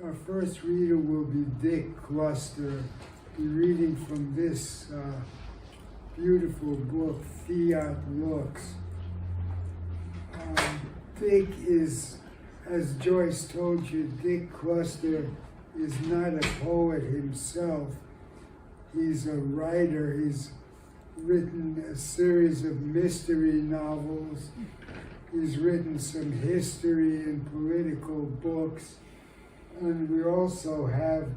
our first reader will be Dick Cluster, reading from this beautiful book, Fiat Lux. Dick is, as Joyce told you, Dick Cluster is not a poet himself. He's a writer. He's written a series of mystery novels. He's written some history and political books. And we also have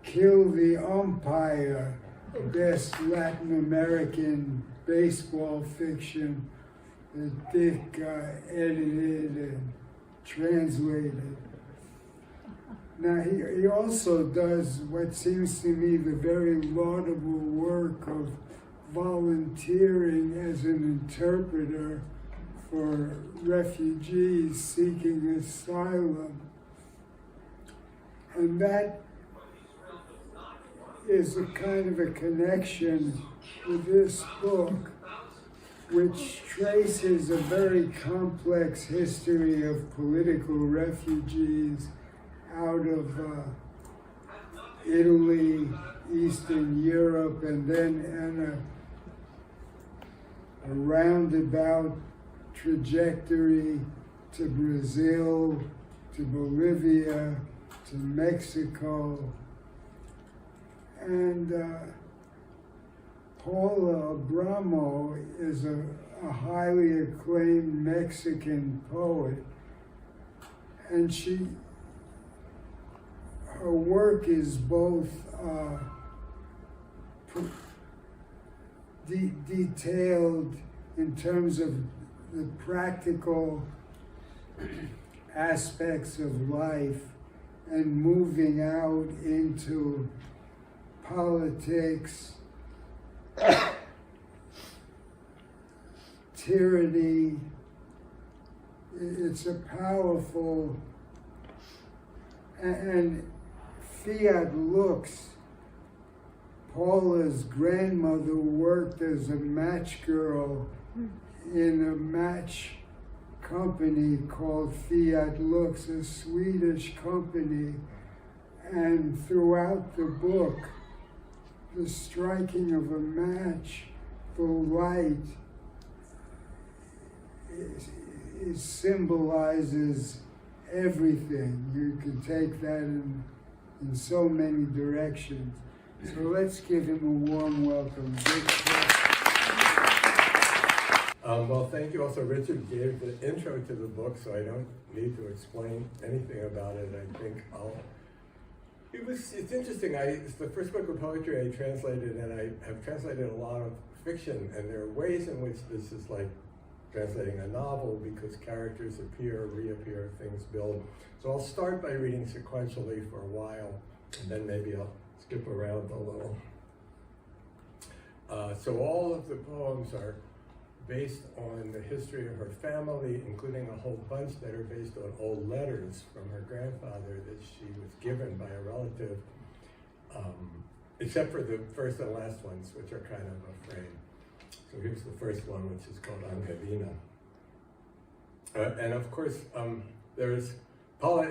Kill the Umpire, best Latin American baseball fiction that Dick edited and translated. Now, he also does what seems to me the very laudable work of volunteering as an interpreter for refugees seeking asylum. And that is a kind of a connection with this book, which traces a very complex history of political refugees out of Italy, Eastern Europe, and then in a roundabout trajectory to Brazil, to Bolivia, to Mexico. And Paula Abramo is a highly acclaimed Mexican poet, and her work is both detailed in terms of the practical aspects of life and moving out into politics, tyranny. It's a powerful, and Fiat Lux, Paula's grandmother worked as a match girl in a match company called Fiat Lux, a Swedish company, and throughout the book, the striking of a match, the light, it symbolizes everything. You can take that in so many directions. So let's give him a warm welcome. Well, thank you. Also, Richard gave the intro to the book, so I don't need to explain anything about it. I think it's interesting. It's the first book of poetry I translated, and I have translated a lot of fiction, and there are ways in which this is like translating a novel because characters appear, reappear, things build. So I'll start by reading sequentially for a while, and then maybe I'll skip around a little. So all of the poems are based on the history of her family, including a whole bunch that are based on old letters from her grandfather that she was given by a relative, except for the first and last ones, which are kind of a frame. So here's the first one, which is called Angevina. And of course, Paula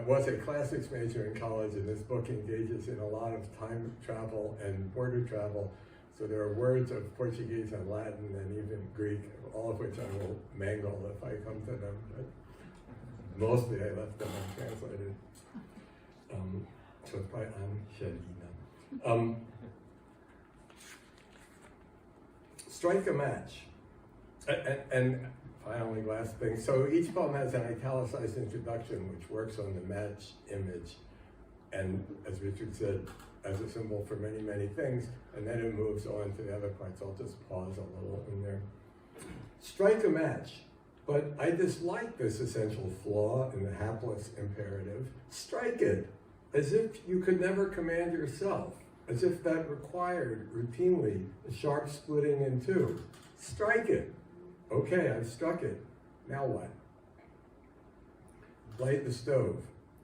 was a classics major in college, and this book engages in a lot of time travel and border travel. So there are words of Portuguese and Latin and even Greek, all of which I will mangle if I come to them, but mostly I left them untranslated. So it's by Angelina. Strike a match. And finally, last thing. So each poem has an italicized introduction, which works on the match image. And as Richard said, as a symbol for many, many things, and then it moves on to the other parts. I'll just pause a little in there. Strike a match, but I dislike this essential flaw in the hapless imperative. Strike it, as if you could never command yourself, as if that required, routinely, a sharp splitting in two. Strike it. Okay, I've struck it. Now what? Light the stove.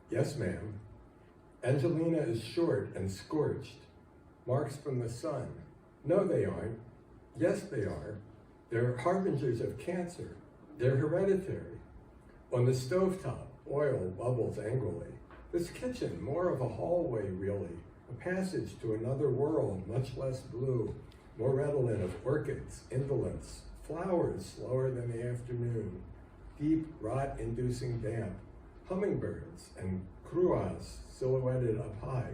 Yes, ma'am. Angelina is short and scorched. Marks from the sun. No, they aren't. Yes, they are. They're harbingers of cancer. They're hereditary. On the stovetop, oil bubbles angrily. This kitchen, more of a hallway really, a passage to another world, much less blue, more redolent of orchids, indolence, flowers slower than the afternoon, deep rot-inducing damp, hummingbirds and cruas silhouetted up high.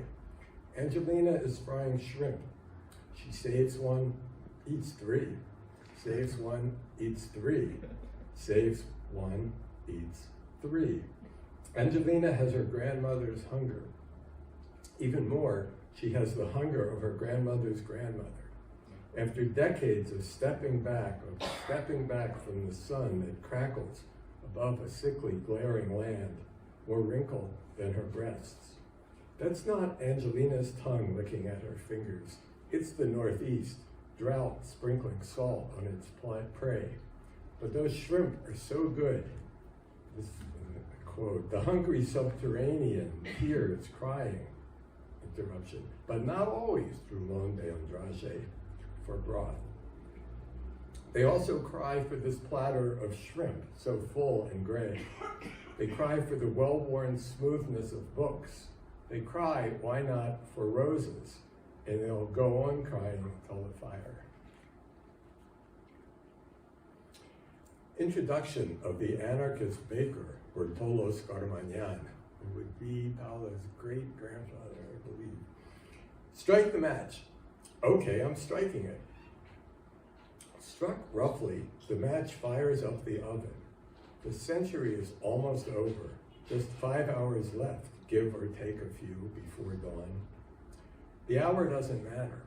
Angelina is frying shrimp. She saves one, eats three. Saves one, eats three. Saves one, eats three. Angelina has her grandmother's hunger. Even more, she has the hunger of her grandmother's grandmother. After decades of stepping back from the sun that crackles above a sickly, glaring land, more wrinkled than her breasts. That's not Angelina's tongue licking at her fingers. It's the Northeast, drought sprinkling salt on its prey. But those shrimp are so good. This quote, the hungry subterranean hears crying, interruption, but not always through monde andrage for broth. They also cry for this platter of shrimp, so full and gray. They cry for the well-worn smoothness of books. They cry, why not, for roses, and they'll go on crying till the fire. Introduction of the anarchist baker, Bartolo Scarmagnan, who would be Paula's great-grandfather, I believe. Strike the match. Okay, I'm striking it. Struck roughly, the match fires up the oven. The century is almost over. Just 5 hours left, give or take a few before dawn. The hour doesn't matter.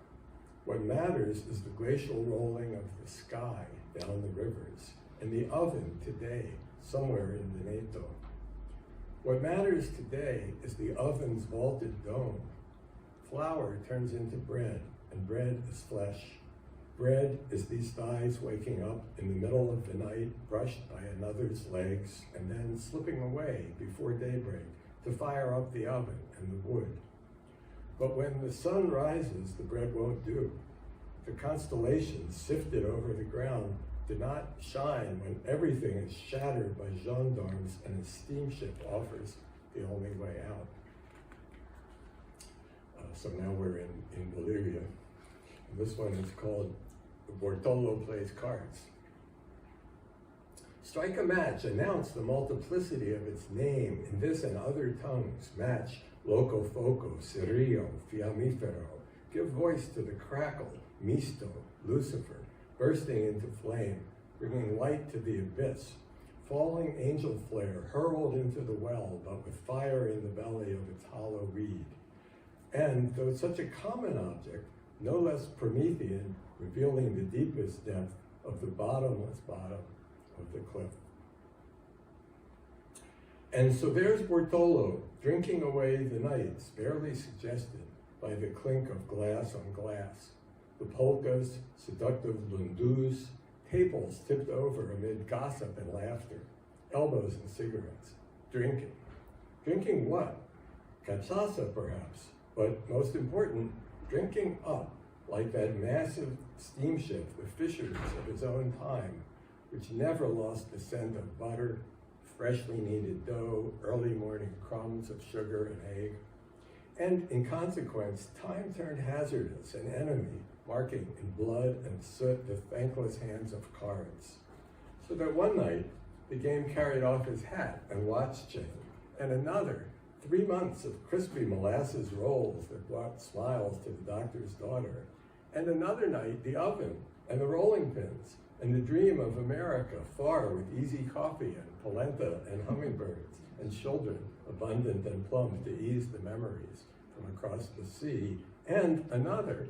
What matters is the glacial rolling of the sky down the rivers, and the oven today, somewhere in the Veneto. What matters today is the oven's vaulted dome. Flour turns into bread, and bread is flesh. Bread is these thighs waking up in the middle of the night, brushed by another's legs, and then slipping away before daybreak to fire up the oven and the wood. But when the sun rises, the bread won't do. The constellations sifted over the ground do not shine when everything is shattered by gendarmes and a steamship offers the only way out. So now we're in Bolivia. And this one is called Bartolo Plays Cards. Strike a match, announce the multiplicity of its name in this and other tongues. Match, loco foco, cirio, fiammifero. Give voice to the crackle, misto, Lucifer, bursting into flame, bringing light to the abyss. Falling angel flare, hurled into the well, but with fire in the belly of its hollow reed. And though such a common object, no less Promethean, revealing the deepest depth of the bottomless bottom of the cliff. And so there's Bartolo, drinking away the nights, barely suggested by the clink of glass on glass, the polkas, seductive lundues, tables tipped over amid gossip and laughter, elbows and cigarettes, drinking. Drinking what? Cachaça, perhaps, but most important, drinking up, like that massive steamship, the Fishers of its own time, which never lost the scent of butter, freshly kneaded dough, early morning crumbs of sugar and egg. And in consequence, time turned hazardous, an enemy, marking in blood and soot the thankless hands of cards. So that one night, the game carried off his hat and watch chain, and another, 3 months of crispy molasses rolls that brought smiles to the doctor's daughter, and another night, the oven and the rolling pins, and the dream of America far with easy coffee and polenta and hummingbirds, and children abundant and plump to ease the memories from across the sea, and another.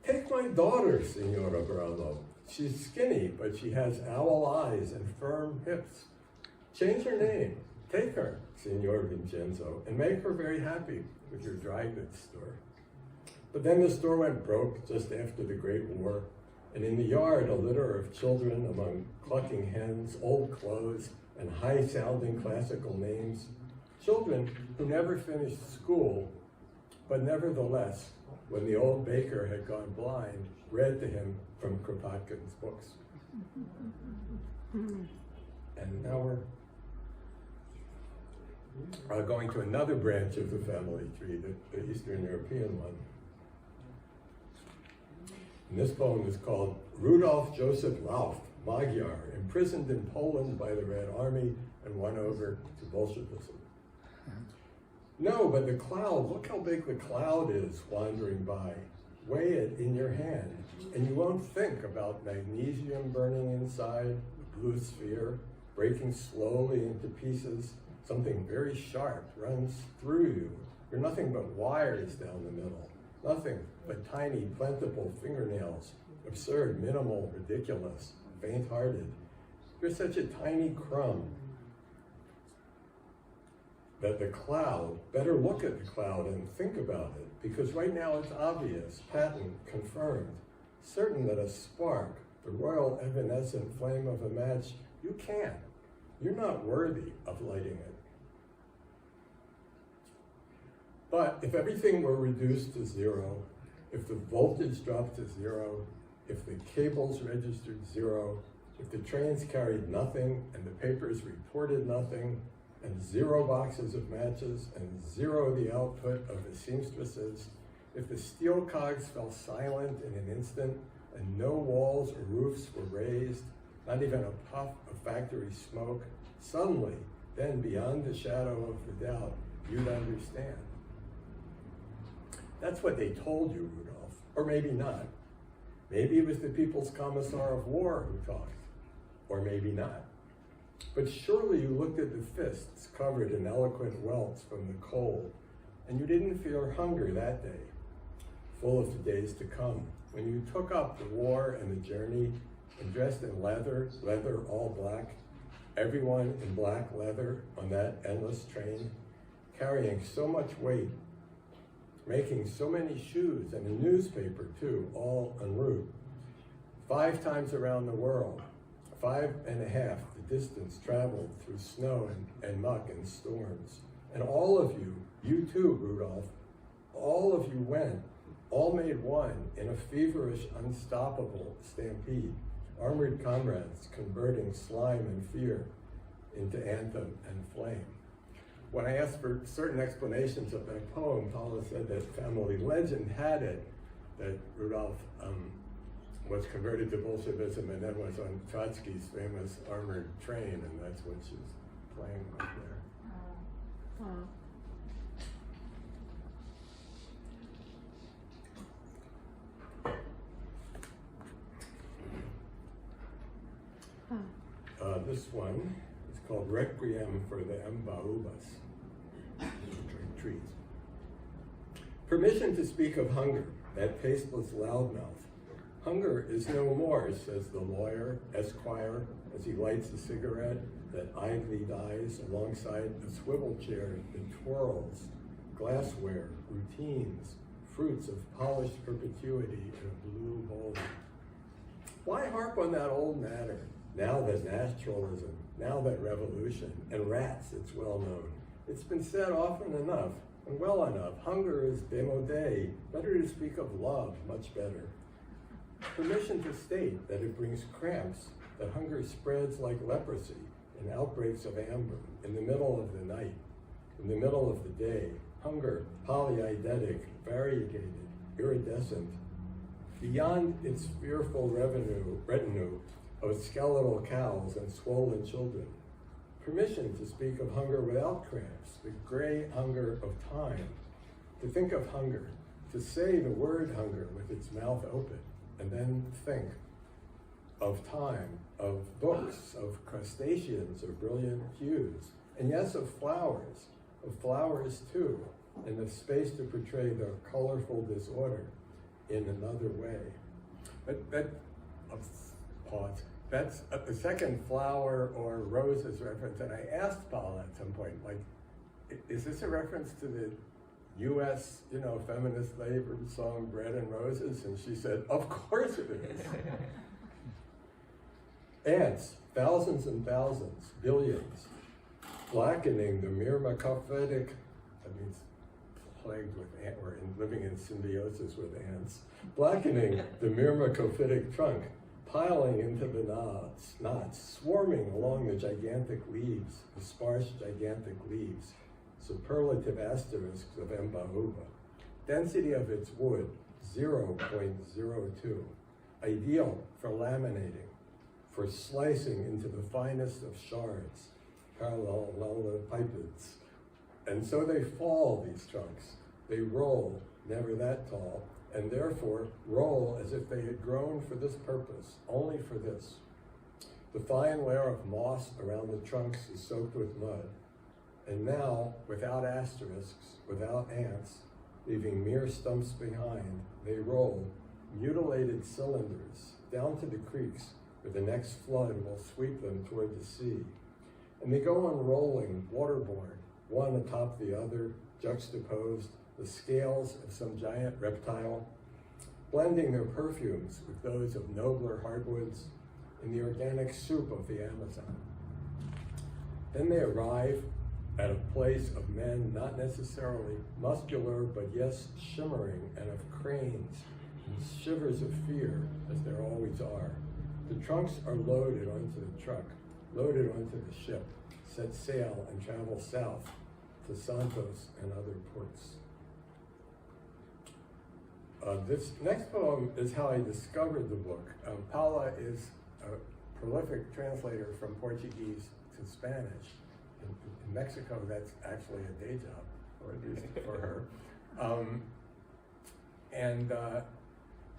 Take my daughter, Senora Abramo. She's skinny, but she has owl eyes and firm hips. Change her name. Take her, Senor Vincenzo, and make her very happy with your dry goods store. But then the store went broke just after the Great War, and in the yard a litter of children among clucking hens, old clothes, and high-sounding classical names. Children who never finished school, but nevertheless, when the old baker had gone blind, read to him from Kropotkin's books. And now going to another branch of the family tree, the Eastern European one. And this poem is called Rudolf Joseph Lauft, Magyar, imprisoned in Poland by the Red Army and won over to Bolshevism. No, but the cloud, look how big the cloud is wandering by. Weigh it in your hand, and you won't think about magnesium burning inside, the blue sphere, breaking slowly into pieces. Something very sharp runs through you. You're nothing but wires down the middle. Nothing but tiny, plentiful fingernails. Absurd, minimal, ridiculous, faint-hearted. You're such a tiny crumb that the cloud, better look at the cloud and think about it, because right now it's obvious, patent, confirmed, certain that a spark, the royal evanescent flame of a match, you can't. You're not worthy of lighting it. But if everything were reduced to zero, if the voltage dropped to zero, if the cables registered zero, if the trains carried nothing and the papers reported nothing, and 0 boxes of matches and 0 the output of the seamstresses, if the steel cogs fell silent in an instant and no walls or roofs were raised, not even a puff of factory smoke, suddenly, then beyond the shadow of the doubt, you'd understand. That's what they told you, Rudolph, or maybe not. Maybe it was the People's Commissar of War who talked, or maybe not. But surely you looked at the fists covered in eloquent welts from the cold, and you didn't feel hunger that day, full of the days to come, when you took up the war and the journey, and dressed in leather all black, everyone in black leather on that endless train, carrying so much weight, making so many shoes, and a newspaper too, all en route. 5 times around the world, 5.5 the distance traveled through snow and muck and storms. And all of you too, Rudolph, all of you went, all made one in a feverish, unstoppable stampede, armored comrades converting slime and fear into anthem and flame. When I asked for certain explanations of that poem, Paula said that family legend had it that Rudolph was converted to Bolshevism and then was on Trotsky's famous armored train, and that's what she's playing with there. This one is called Requiem for the Mbaubas, trees. Permission to speak of hunger, that tasteless loudmouth. Hunger is no more, says the lawyer, Esquire, as he lights a cigarette that idly dies alongside a swivel chair that twirls, glassware, routines, fruits of polished perpetuity in a blue bowl. Why harp on that old matter? Now that naturalism, now that revolution, and rats, it's well known. It's been said often enough, and well enough. Hunger is démodé. Better to speak of love, much better. Permission to state that it brings cramps, that hunger spreads like leprosy in outbreaks of amber, in the middle of the night, in the middle of the day. Hunger, polyeidetic, variegated, iridescent, beyond its fearful retinue of skeletal cows and swollen children. Permission to speak of hunger without cramps, the gray hunger of time. To think of hunger, to say the word hunger with its mouth open, and then think of time, of books, of crustaceans of brilliant hues, and yes, of flowers too, and the space to portray their colorful disorder in another way. Pause. That's the second flower or roses reference, and I asked Paula at some point, like, is this a reference to the U.S., feminist labor song Bread and Roses? And she said, of course it is. Ants, thousands and thousands, billions, blackening the myrmecophytic, that means plagued with or living in symbiosis with ants, blackening the myrmecophytic trunk, piling into the knots, swarming along the gigantic leaves, the sparse gigantic leaves, superlative asterisks of Mbauba. Density of its wood, 0.02. Ideal for laminating, for slicing into the finest of shards, parallelepipeds. And so they fall, these trunks. They roll, never that tall, and therefore roll as if they had grown for this purpose, only for this. The fine layer of moss around the trunks is soaked with mud, and now, without asterisks, without ants, leaving mere stumps behind, they roll, mutilated cylinders, down to the creeks, where the next flood will sweep them toward the sea. And they go on rolling, waterborne, one atop the other, juxtaposed, the scales of some giant reptile, blending their perfumes with those of nobler hardwoods in the organic soup of the Amazon. Then they arrive at a place of men not necessarily muscular, but yes, shimmering, and of cranes and shivers of fear, as there always are. The trunks are loaded onto the truck, loaded onto the ship, set sail and travel south to Santos and other ports. This next poem is how I discovered the book. Paula is a prolific translator from Portuguese to Spanish. In Mexico, that's actually a day job, or at least for her.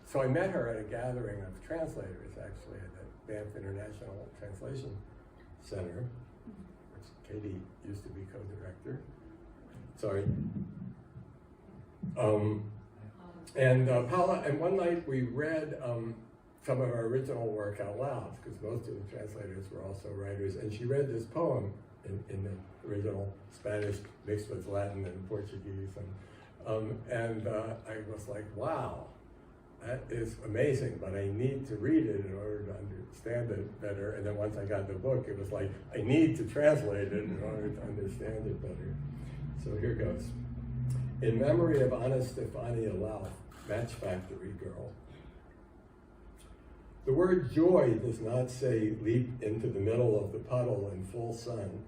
So I met her at a gathering of translators, actually, at the Banff International Translation Center, which Katie used to be co-director. Sorry. Paula, and one night we read some of our original work out loud, because most of the translators were also writers, and she read this poem in the original Spanish mixed with Latin and Portuguese, and I was like, wow, that is amazing, but I need to read it in order to understand it better. And then once I got the book, it was like, I need to translate it in order to understand it better. So here goes. In memory of Ana Stefania Lauf, Match Factory Girl. The word joy does not say leap into the middle of the puddle in full sun,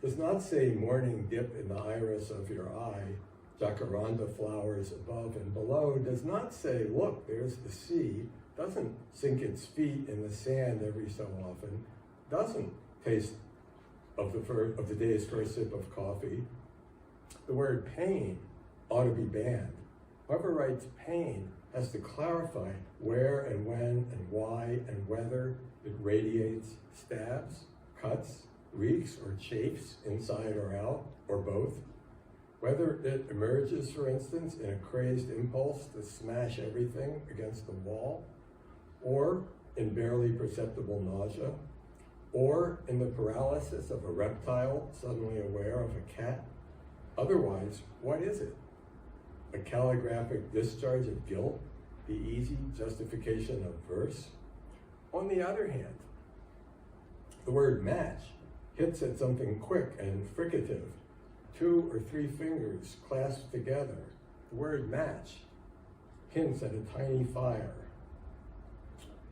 does not say morning dip in the iris of your eye, jacaranda flowers above and below, does not say, look, there's the sea, doesn't sink its feet in the sand every so often, doesn't taste of the day's first sip of coffee. The word pain ought to be banned. Whoever writes pain has to clarify where and when and why and whether it radiates, stabs, cuts, reeks, or chafes inside or out, or both. Whether it emerges, for instance, in a crazed impulse to smash everything against the wall, or in barely perceptible nausea, or in the paralysis of a reptile suddenly aware of a cat. Otherwise, what is it? A calligraphic discharge of guilt, the easy justification of verse? On the other hand, the word match hits at something quick and fricative, 2 or 3 fingers clasped together. The word match hints at a tiny fire.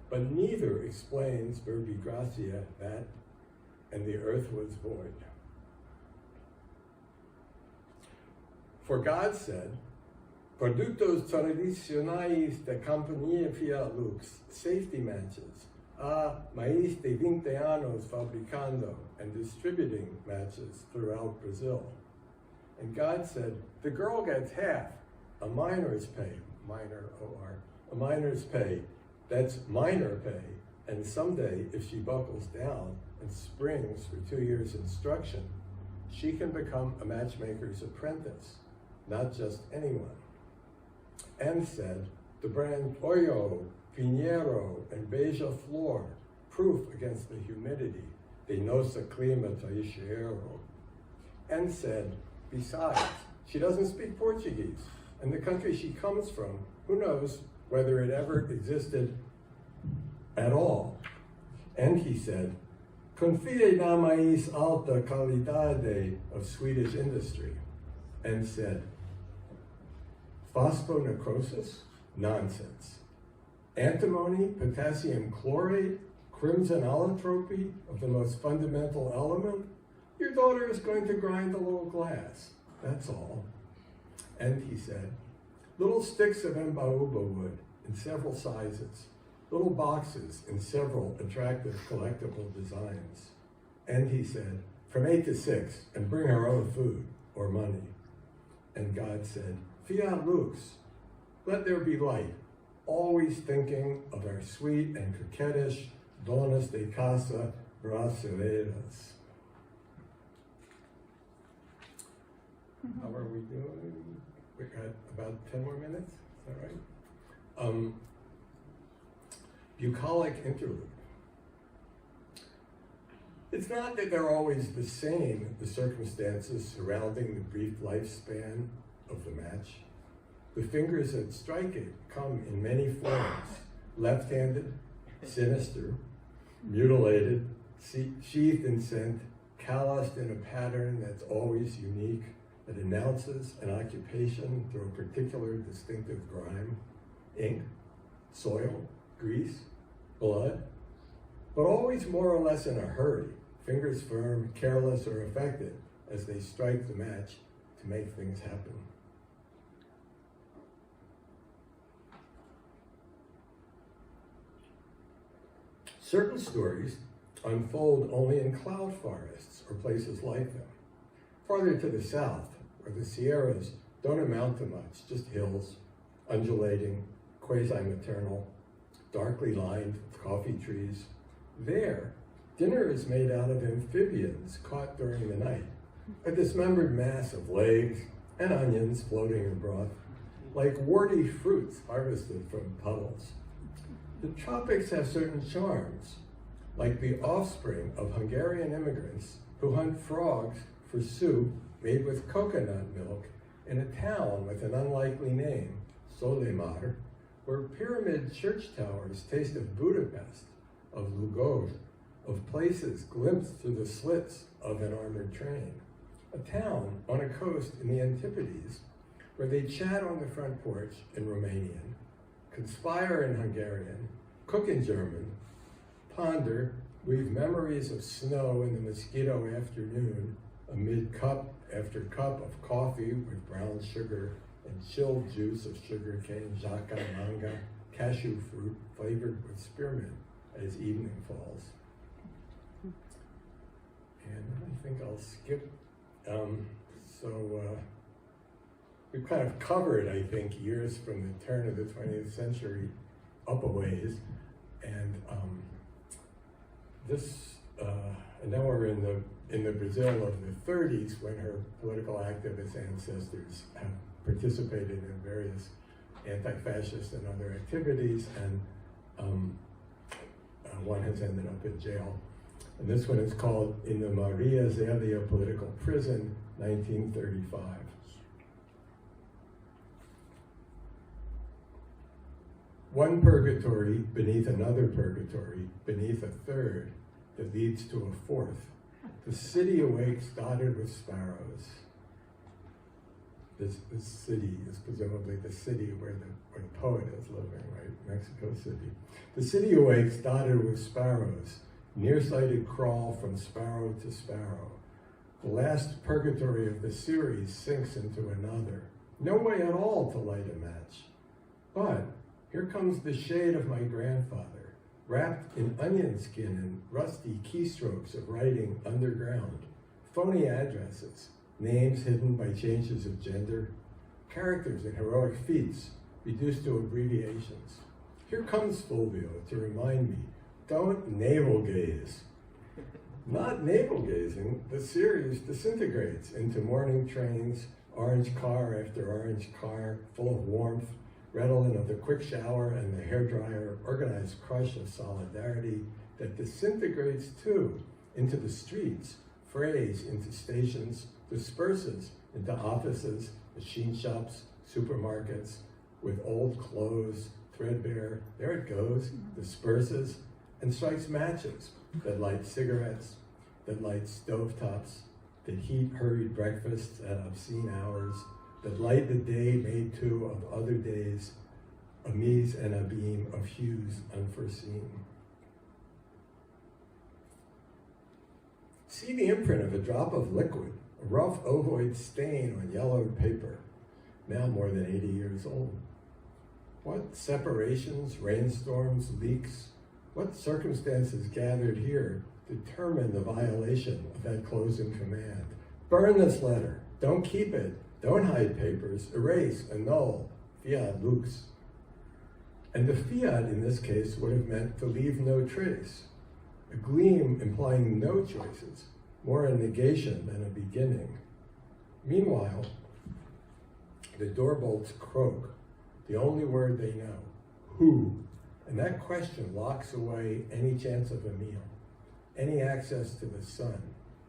But neither explains verbi gratia, that, and the earth was void. For God said, productos tradicionais da Companhia Fiat Lux, safety matches, mais de 20 anos fabricando and distributing matches throughout Brazil. And God said, the girl gets half, a minor's pay, minor O-R, a minor's pay, that's minor pay, and someday if she buckles down and springs for 2 years instruction, she can become a matchmaker's apprentice, not just anyone. And said, the brand Oyo, Pinheiro, and Beija Flor, proof against the humidity, de nossa clima traiçoeiro. And said, besides, she doesn't speak Portuguese, and the country she comes from, who knows whether it ever existed at all. And he said, confie na mais alta qualidade of Swedish industry, and said, phosphonecrosis? Nonsense. Antimony, potassium chlorate, crimson allotropy of the most fundamental element? Your daughter is going to grind a little glass. that's all. And he said, little sticks of mbauba wood in several sizes, little boxes in several attractive collectible designs. And he said, from 8 to 6, and bring our own food or money. And God said, Fiat Lux, let there be light, always thinking of our sweet and coquettish donas de casa brasileiras. How are we doing? We got about 10 more minutes, is that right? Bucolic interlude. It's not that they're always the same, the circumstances surrounding the brief lifespan of the match. The fingers that strike it come in many forms: left-handed, sinister, mutilated, sheathed in scent, calloused in a pattern that's always unique, that announces an occupation through a particular distinctive grime, ink, soil, grease, blood, but always more or less in a hurry, fingers firm, careless, or affected as they strike the match to make things happen. Certain stories unfold only in cloud forests or places like them. Farther to the south, where the Sierras don't amount to much, just hills, undulating, quasi-maternal, darkly lined with coffee trees. There, dinner is made out of amphibians caught during the night, a dismembered mass of legs and onions floating in broth, like warty fruits harvested from puddles. The tropics have certain charms, like the offspring of Hungarian immigrants who hunt frogs for soup made with coconut milk in a town with an unlikely name, Solimar, where pyramid church towers taste of Budapest, of Lugoj, of places glimpsed through the slits of an armored train. A town on a coast in the Antipodes where they chat on the front porch in Romanian, conspire in Hungarian, cook in German, ponder, weave memories of snow in the mosquito afternoon amid cup after cup of coffee with brown sugar and chilled juice of sugarcane, jaca, manga, cashew fruit flavored with spearmint as evening falls. And I think I'll skip. We've kind of covered, I think, years from the turn of the 20th century up a ways. And and now we're in the Brazil of the 30s, when her political activist ancestors have participated in various anti-fascist and other activities, and one has ended up in jail. And this one is called In the Maria Zélia Political Prison, 1935. One purgatory beneath another purgatory, beneath a third that leads to a fourth. The city awakes dotted with sparrows. This city is presumably the city where the poet is living, right? Mexico City. The city awakes dotted with sparrows, nearsighted crawl from sparrow to sparrow. The last purgatory of the series sinks into another. No way at all to light a match. But here comes the shade of my grandfather, wrapped in onion skin and rusty keystrokes of writing underground, phony addresses, names hidden by changes of gender, characters and heroic feats reduced to abbreviations. Here comes Fulvio to remind me, don't navel gaze. Not navel gazing, the series disintegrates into morning trains, orange car after orange car, full of warmth, redolent of the quick shower and the hairdryer, organized crush of solidarity that disintegrates too into the streets, frays into stations, disperses into offices, machine shops, supermarkets, with old clothes, threadbare, there it goes, disperses, and strikes matches that light cigarettes, that light stovetops, that heat hurried breakfasts at obscene hours, that light the day made too of other days, a mise and a beam of hues unforeseen. See the imprint of a drop of liquid a rough ovoid stain on yellowed paper, now more than 80 years old. What separations, rainstorms, leaks, what circumstances gathered here determine the violation of that closing command? Burn this letter. Don't keep it. Don't hide papers. Erase, annul, Fiat Lux. And the fiat in this case would have meant to leave no trace. A gleam implying no choices, more a negation than a beginning. Meanwhile, the door bolts croak, the only word they know, who? And that question locks away any chance of a meal, any access to the sun,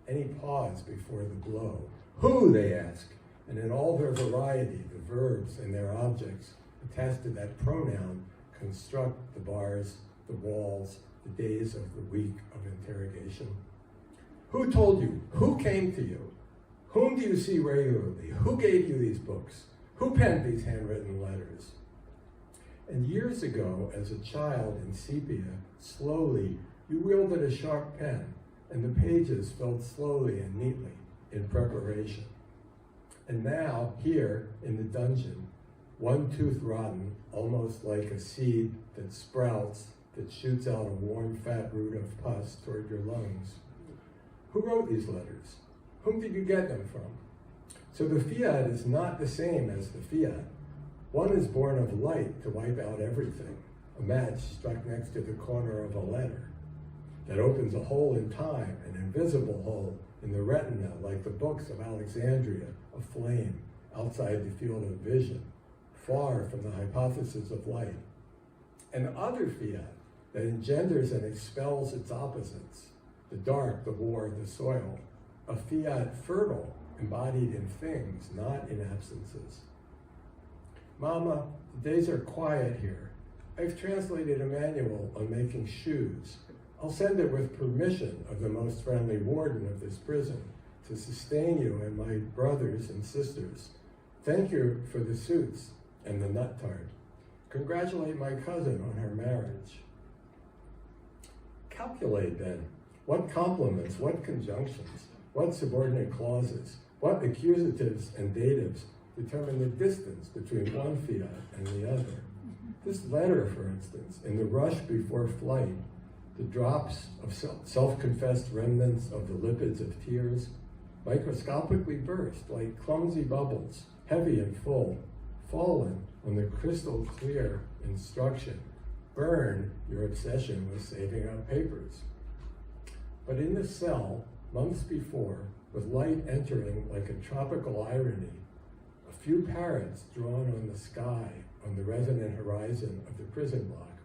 any pause before the blow. Who, they ask, and in all their variety, the verbs and their objects attached to that pronoun construct the bars, the walls, the days of the week of interrogation. Who told you? Who came to you? Whom do you see regularly? Who gave you these books? Who penned these handwritten letters? And years ago, as a child in sepia, slowly, you wielded a sharp pen, and the pages filled slowly and neatly in preparation. And now, here in the dungeon, one tooth rotten, almost like a seed that sprouts, that shoots out a warm, fat root of pus toward your lungs. Who wrote these letters? Whom did you get them from? So the fiat is not the same as the fiat. One is born of light to wipe out everything, a match struck next to the corner of a letter that opens a hole in time, an invisible hole in the retina, like the books of Alexandria, a flame outside the field of vision, far from the hypothesis of light. And other fiat that engenders and expels its opposites, the dark, the war, the soil, a fiat fertile, embodied in things, not in absences. Mama, the days are quiet here. I've translated a manual on making shoes. I'll send it with permission of the most friendly warden of this prison to sustain you and my brothers and sisters. Thank you for the suits and the nut tart. Congratulate my cousin on her marriage. Calculate then. What complements, what conjunctions, what subordinate clauses, what accusatives and datives determine the distance between one fiat and the other. This letter, for instance, in the rush before flight, the drops of self-confessed remnants of the lipids of tears, microscopically burst like clumsy bubbles, heavy and full, fallen on the crystal clear instruction. Burn your obsession with saving up papers. But in the cell, months before, with light entering like a tropical irony, a few parrots drawn on the sky on the resonant horizon of the prison block.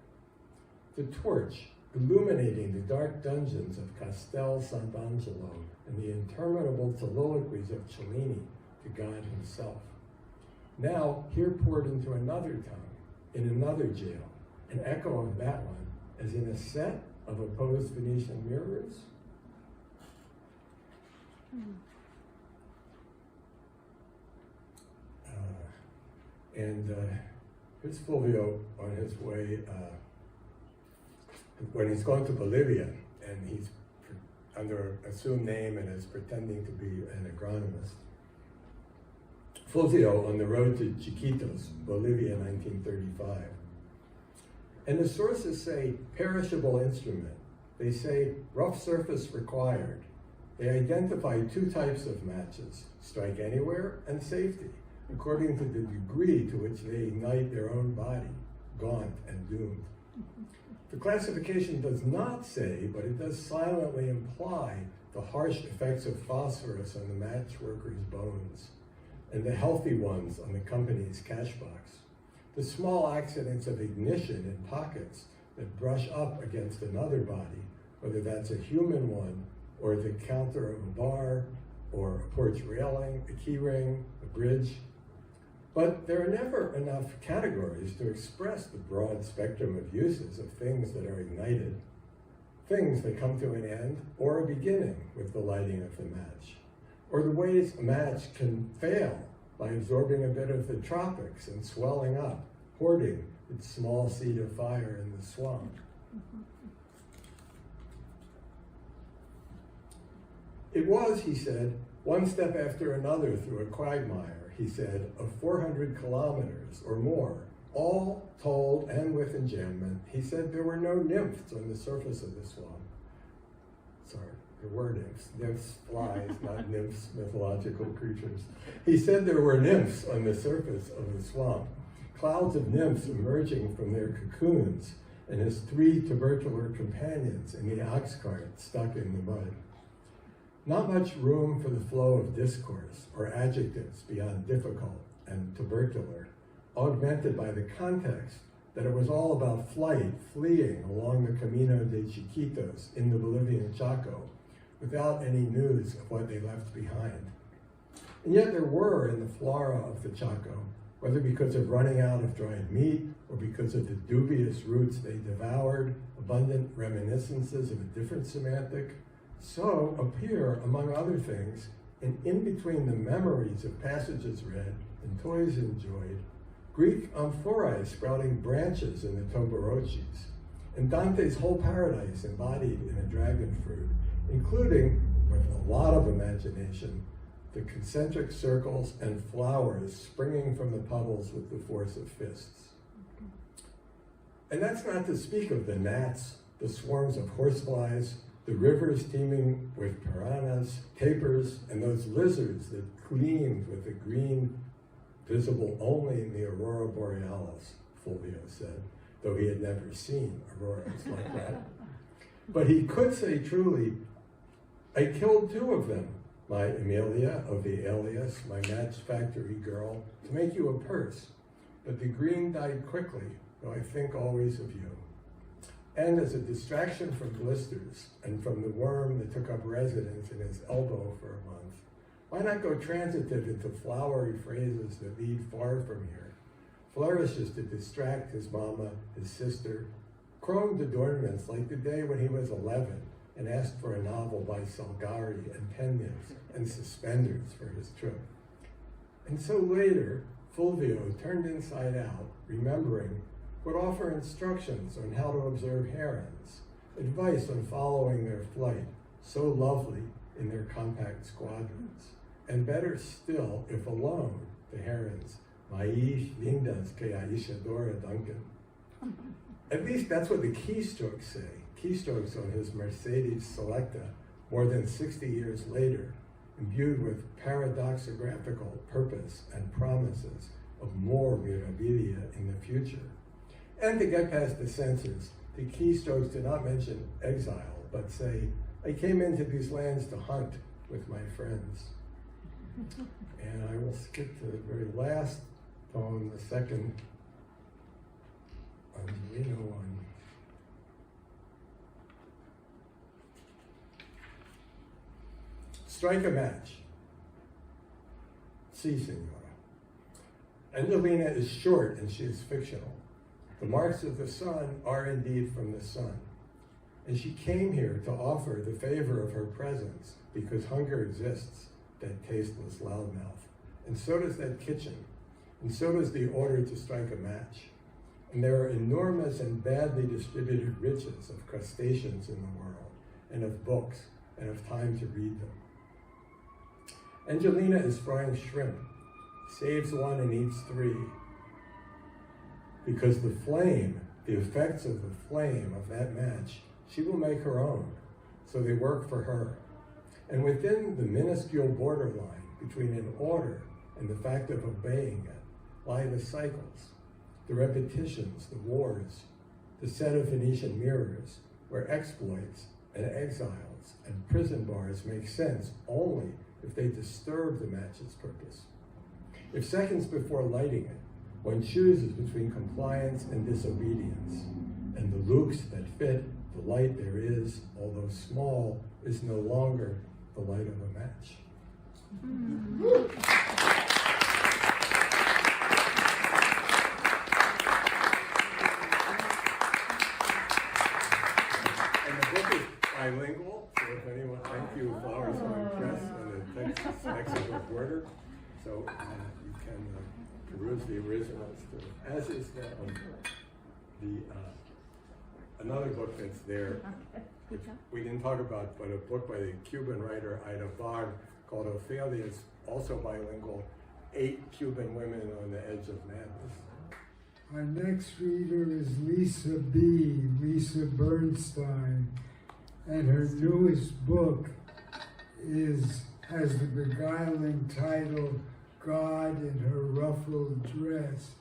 The torch illuminating the dark dungeons of Castel Sant'Angelo and the interminable soliloquies of Cellini to God himself. Now, here poured into another tongue, in another jail, an echo of that one, as in a set of opposed Venetian mirrors. Here's Fulvio on his way, when he's going to Bolivia, and he's under an assumed name and is pretending to be an agronomist. Fulvio on the road to Chiquitos, Bolivia, 1935. And the sources say perishable instrument. They say rough surface required. They identify two types of matches, strike anywhere and safety, according to the degree to which they ignite their own body, gaunt and doomed. The classification does not say, but it does silently imply the harsh effects of phosphorus on the match worker's bones, and the healthy ones on the company's cash box. The small accidents of ignition in pockets that brush up against another body, whether that's a human one, or the counter of a bar, or a porch railing, a key ring, a bridge. But there are never enough categories to express the broad spectrum of uses of things that are ignited, things that come to an end or a beginning with the lighting of the match, or the ways a match can fail by absorbing a bit of the tropics and swelling up, hoarding its small seed of fire in the swamp. It was, he said, One step after another through a quagmire, he said, of 400 kilometers or more, all told and with enjambment. He said there were no nymphs on the surface of the swamp. Sorry, there were nymphs. Nymphs, flies, not nymphs, mythological creatures. He said there were nymphs on the surface of the swamp, clouds of nymphs emerging from their cocoons, and his 3 tubercular companions in the ox cart stuck in the mud. Not much room for the flow of discourse or adjectives beyond difficult and tubercular, augmented by the context that it was all about flight, fleeing along the Camino de Chiquitos in the Bolivian Chaco, without any news of what they left behind. And yet there were in the flora of the Chaco, whether because of running out of dried meat or because of the dubious roots they devoured, abundant reminiscences of a different semantic, so appear, among other things, in between the memories of passages read and toys enjoyed, Greek amphorae sprouting branches in the Toborochis, and Dante's whole paradise embodied in a dragon fruit, including, with a lot of imagination, the concentric circles and flowers springing from the puddles with the force of fists. And that's not to speak of the gnats, the swarms of horseflies, the rivers teeming with piranhas, tapirs, and those lizards that gleamed with a green visible only in the aurora borealis, Fulvio said, though he had never seen auroras like that. But he could say truly, I killed 2 of them, my Amelia of the alias, my match factory girl, to make you a purse. But the green died quickly, though I think always of you. And as a distraction from blisters and from the worm that took up residence in his elbow for a month, why not go transitive into flowery phrases that lead far from here? Flourishes to distract his mama, his sister, chromed adornments like the day when he was 11 and asked for a novel by Salgari and pen nibs and suspenders for his trip. And so later, Fulvio, turned inside out, remembering, would offer instructions on how to observe herons, advice on following their flight, so lovely in their compact squadrons. And better still, if alone, the herons, Maish, Lindas, que Aishadora Duncan. At least that's what the keystrokes say, keystrokes on his Mercedes Selecta, more than 60 years later, imbued with paradoxographical purpose and promises of more mirabilia in the future. And to get past the censors, the keystrokes do not mention exile, but say, I came into these lands to hunt with my friends. And I will skip to the very last poem, the second Angelino one. Strike a match. Si, senora. Angelina is short and she is fictional. The marks of the sun are indeed from the sun. And she came here to offer the favor of her presence because hunger exists, that tasteless loudmouth. And so does that kitchen. And so does the order to strike a match. And there are enormous and badly distributed riches of crustaceans in the world, and of books, and of time to read them. Angelina is frying shrimp, saves one and eats 3. Because the flame, the effects of the flame of that match, she will make her own. So they work for her. And within the minuscule borderline between an order and the fact of obeying it lie the cycles, the repetitions, the wars, the set of Venetian mirrors, where exploits and exiles and prison bars make sense only if they disturb the match's purpose. If seconds before lighting it, one chooses between compliance and disobedience, and the looks that fit the light there is, although small, is no longer the light of a match. And the book is bilingual, so if anyone, thank you, Wesleyan Press, and the text is Mexico border, so you can peruse the originals too. As is another book that's there, which we didn't talk about, but a book by the Cuban writer Ida Bog, called Ophelia. It's also bilingual. 8 Cuban women on the edge of madness. Our next reader is Lisa Bernstein, and her newest book has the beguiling title, God in Her Ruffled Dress.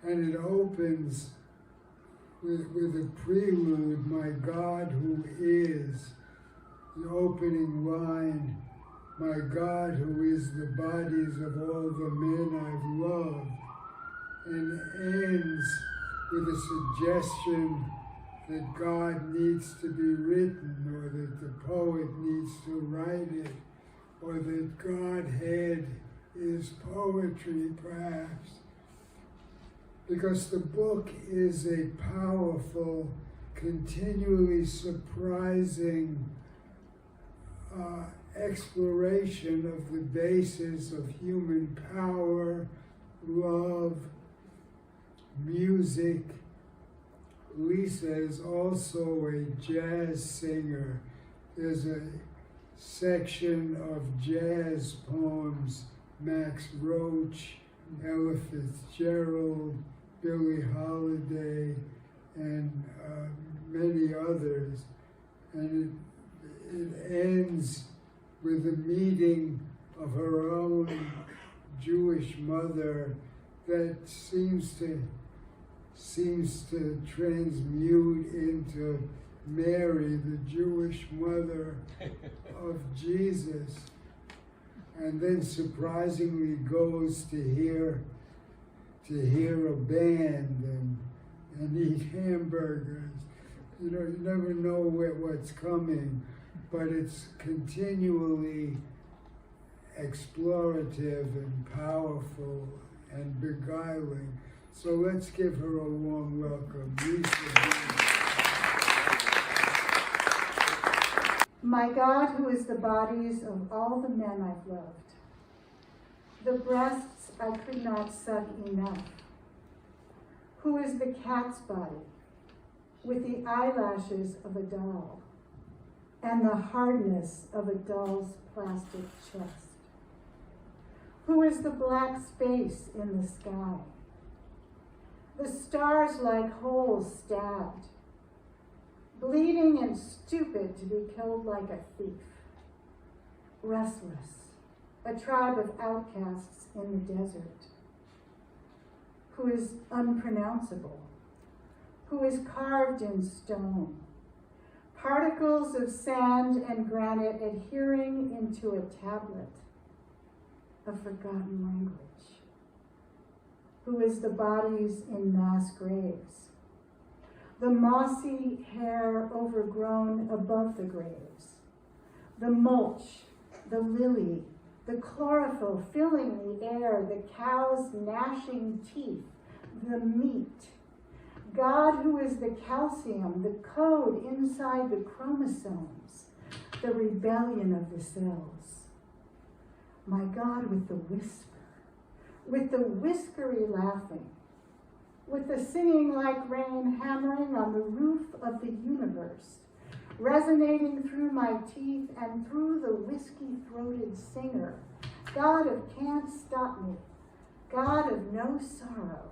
And it opens with a prelude, my God who is, the opening line, my God who is the bodies of all the men I've loved, and ends with a suggestion that God needs to be written, or that the poet needs to write it, or that Godhead is poetry, perhaps. Because the book is a powerful, continually surprising exploration of the basis of human power, love, music. Lisa is also a jazz singer. There's a section of jazz poems, Max Roach, Ella Fitzgerald, Billie Holiday, and many others. And it ends with a meeting of her own Jewish mother that seems to transmute into Mary, the Jewish mother of Jesus, and then surprisingly goes to hear a band and eat hamburgers. You know, you never know what's coming, but it's continually explorative and powerful and beguiling. So let's give her a warm welcome. Lisa. My God, who is the bodies of all the men I've loved, the breasts I could not suck enough, who is the cat's body with the eyelashes of a doll and the hardness of a doll's plastic chest, who is the black space in the sky, the stars like holes stabbed, bleeding and stupid to be killed like a thief, restless, a tribe of outcasts in the desert, who is unpronounceable, who is carved in stone, particles of sand and granite adhering into a tablet, a forgotten language, who is the bodies in mass graves, the mossy hair overgrown above the graves, the mulch, the lily, the chlorophyll filling the air, the cow's gnashing teeth, the meat. God, who is the calcium, the code inside the chromosomes, the rebellion of the cells. My God, with the whisper, with the whiskery laughing, with the singing like rain hammering on the roof of the universe, resonating through my teeth and through the whiskey-throated singer, God of can't stop me, God of no sorrow,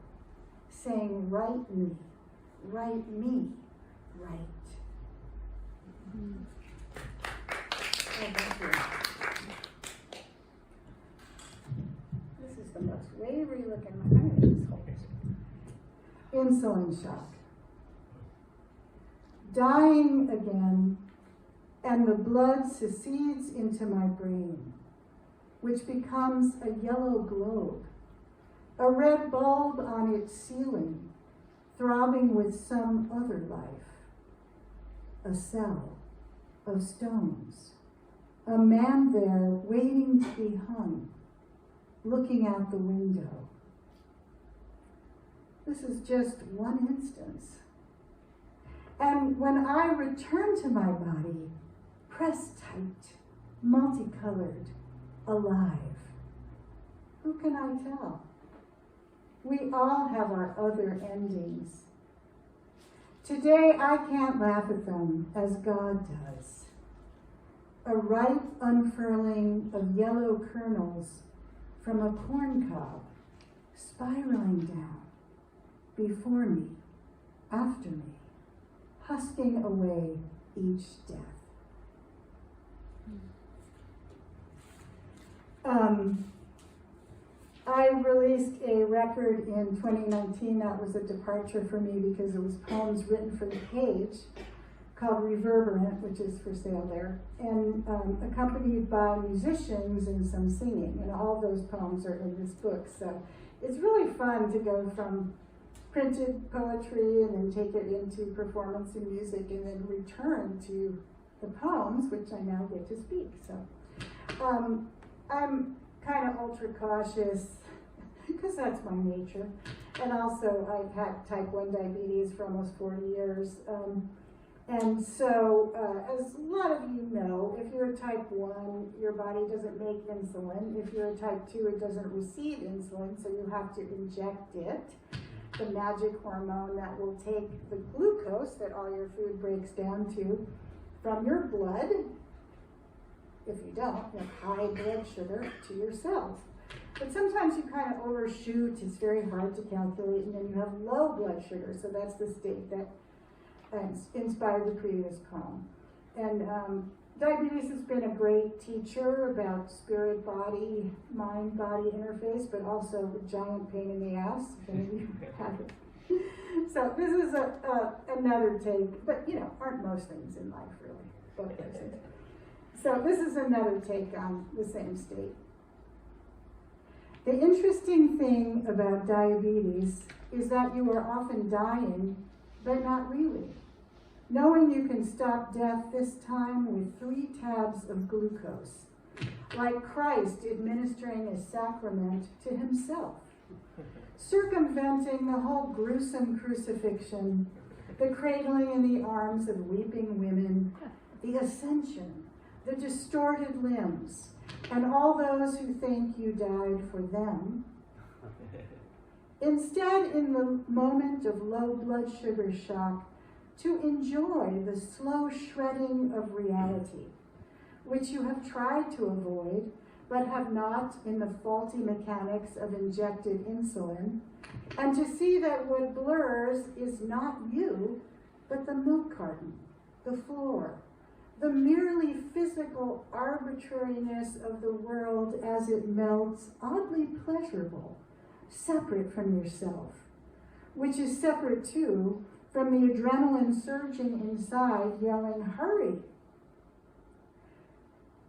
saying, write me, write me, write. This is the most wavery looking one. This whole insulin shock. Dying again, and the blood secedes into my brain, which becomes a yellow globe, a red bulb on its ceiling, throbbing with some other life, a cell of stones, a man there waiting to be hung, looking out the window. This is just one instance. And when I return to my body, pressed tight, multicolored, alive, who can I tell? We all have our other endings. Today I can't laugh at them as God does. a ripe unfurling of yellow kernels from a corn cob, spiraling down, before me, after me, husking away each death. I released a record in 2019 that was a departure for me because it was poems written for the page called Reverberant, which is for sale there, and accompanied by musicians and some singing, and all those poems are in this book. So it's really fun to go from printed poetry and then take it into performance and music and then return to the poems, which I now get to speak. So I'm kind of ultra cautious because that's my nature. And also I've had type 1 diabetes for almost 40 years. And so, as a lot of you know, if you're a type 1, your body doesn't make insulin. If you're a type 2, it doesn't receive insulin, so you have to inject it, the magic hormone that will take the glucose that all your food breaks down to from your blood. If you don't, you have high blood sugar to your cells. But sometimes you kind of overshoot, it's very hard to calculate, and then you have low blood sugar, so that's the state that inspired the previous poem. And diabetes has been a great teacher about spirit, body, mind, body interface, but also a giant pain in the ass if any of you have it. So this is another take, but you know, aren't most things in life really, both those things. So this is another take on the same state. The interesting thing about diabetes is that you are often dying, but not really. Knowing you can stop death this time with 3 tabs of glucose, like Christ administering a sacrament to himself, circumventing the whole gruesome crucifixion, the cradling in the arms of weeping women, the ascension, the distorted limbs, and all those who think you died for them. Instead, in the moment of low blood sugar shock, to enjoy the slow shredding of reality, which you have tried to avoid, but have not in the faulty mechanics of injected insulin, and to see that what blurs is not you, but the milk carton, the floor, the merely physical arbitrariness of the world as it melts, oddly pleasurable, separate from yourself, which is separate too from the adrenaline surging inside, yelling, hurry.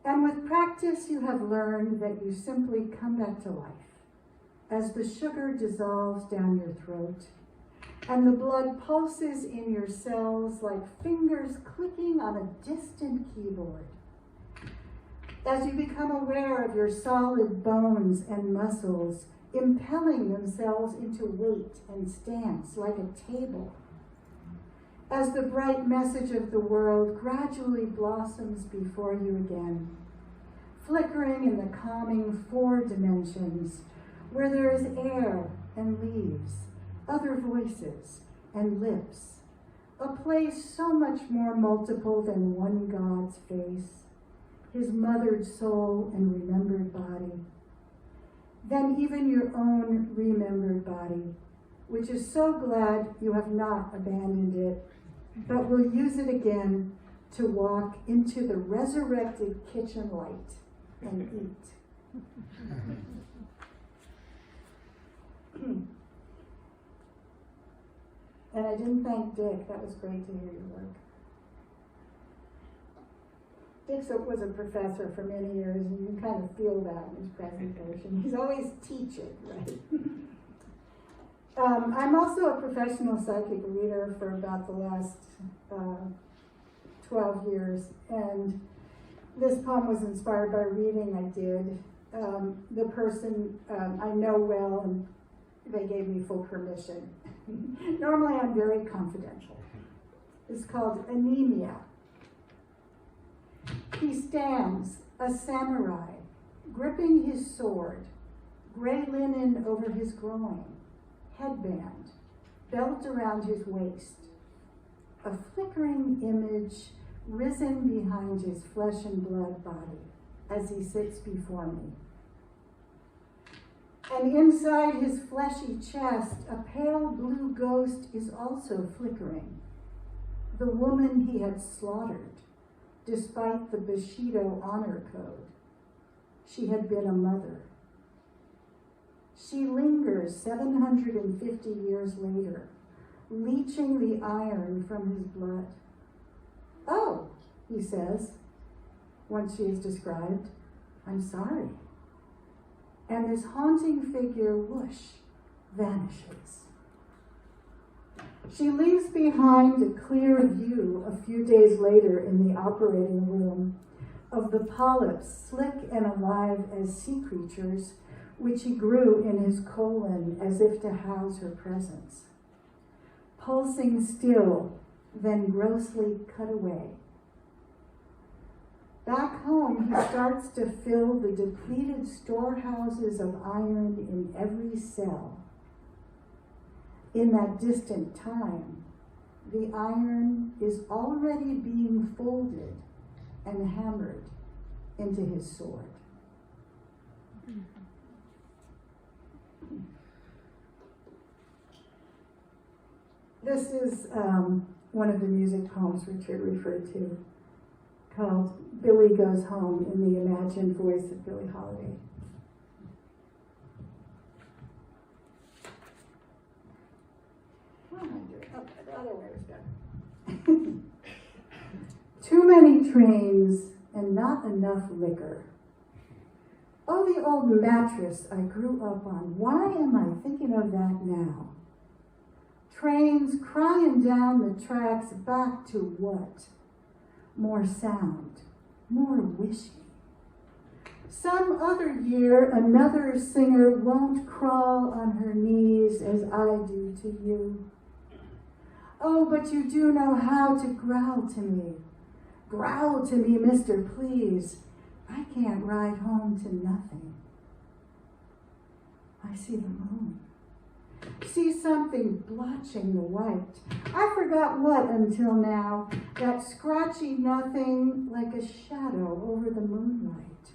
And with practice, you have learned that you simply come back to life as the sugar dissolves down your throat and the blood pulses in your cells like fingers clicking on a distant keyboard. As you become aware of your solid bones and muscles impelling themselves into weight and stance like a table, as the bright message of the world gradually blossoms before you again, flickering in the calming 4 dimensions where there is air and leaves, other voices and lips, a place so much more multiple than one God's face, his mothered soul and remembered body, than even your own remembered body, which is so glad you have not abandoned it, but will use it again to walk into the resurrected kitchen light and eat. And I didn't thank Dick. That was great to hear your work. Dick was a professor for many years, and you can kind of feel that in his presentation. He's always teaching, right? I'm also a professional psychic reader for about the last 12 years, and this poem was inspired by a reading I did. The person I know well, and they gave me full permission. Normally I'm very confidential. It's called Anemia. He stands, a samurai, gripping his sword, gray linen over his groin, headband, belt around his waist, a flickering image risen behind his flesh and blood body as he sits before me. And inside his fleshy chest, a pale blue ghost is also flickering. The woman he had slaughtered, despite the Bushido honor code. She had been a mother. She lingers 750 years later, leaching the iron from his blood. "Oh," he says, once she is described, "I'm sorry." And this haunting figure, whoosh, vanishes. She leaves behind a clear view a few days later in the operating room of the polyps, slick and alive as sea creatures, which he grew in his colon as if to house her presence. Pulsing still, then grossly cut away. Back home, he starts to fill the depleted storehouses of iron in every cell. In that distant time, the iron is already being folded and hammered into his sword. This is one of the music poems Richard referred to, called "Billy Goes Home" in the imagined voice of Billie Holiday. What am I doing? Oh, the other way was done. Too many trains and not enough liquor. Oh, the old mattress I grew up on. Why am I thinking of that now? Trains crying down the tracks back to what? More sound, more wishing. Some other year, another singer won't crawl on her knees as I do to you. Oh, but you do know how to growl to me. Growl to me, mister, please. I can't ride home to nothing. I see the moon. See something blotching the white. I forgot what until now. That scratchy nothing like a shadow over the moonlight.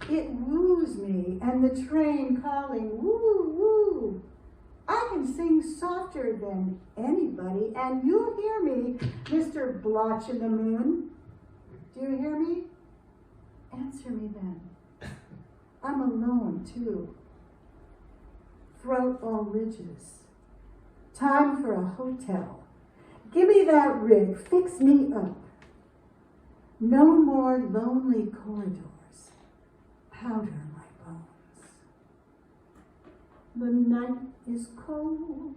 It woos me, and the train calling, woo, woo. I can sing softer than anybody, and you'll hear me, Mr. Blotch in the Moon. Do you hear me? Answer me then. I'm alone, too. Throat all ridges. Time for a hotel. Give me that rig, fix me up. No more lonely corridors. Powder my bones. The night is cold,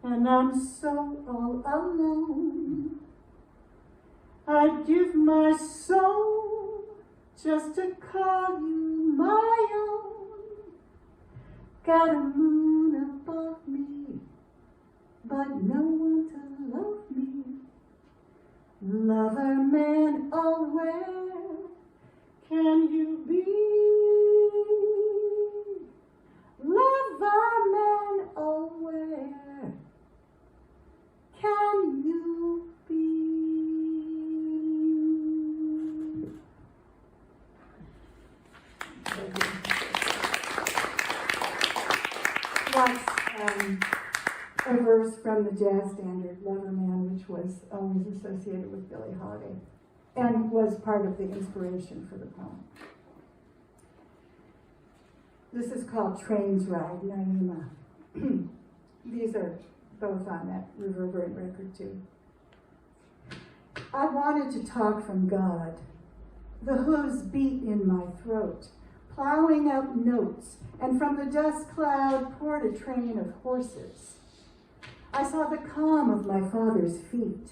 and I'm so all alone. I'd give my soul just to call you my own. Got a moon above me, but no one to love me. Lover man, oh where can you be? Lover man, oh where can you be? That's a verse from the jazz standard Lover Man, which was always associated with Billie Holiday and was part of the inspiration for the poem. This is called Trains Ride, Naima. These are both on that Reverberant record too. I wanted to talk from God. The hooves beat in my throat, plowing out notes, and from the dust cloud poured a train of horses. I saw the calm of my father's feet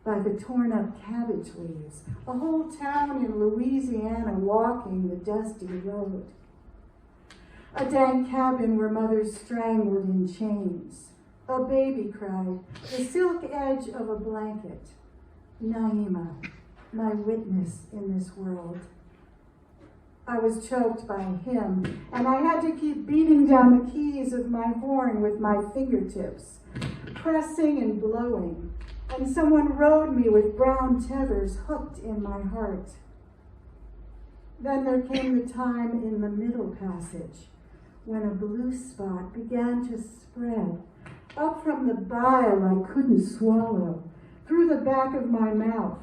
by the torn up cabbage leaves, a whole town in Louisiana walking the dusty road. A dank cabin where mothers strangled in chains. A baby cried, the silk edge of a blanket. Naima, my witness in this world. I was choked by him, and I had to keep beating down the keys of my horn with my fingertips, pressing and blowing, and someone rode me with brown tethers hooked in my heart. Then there came the time in the middle passage when a blue spot began to spread up from the bile I couldn't swallow, through the back of my mouth,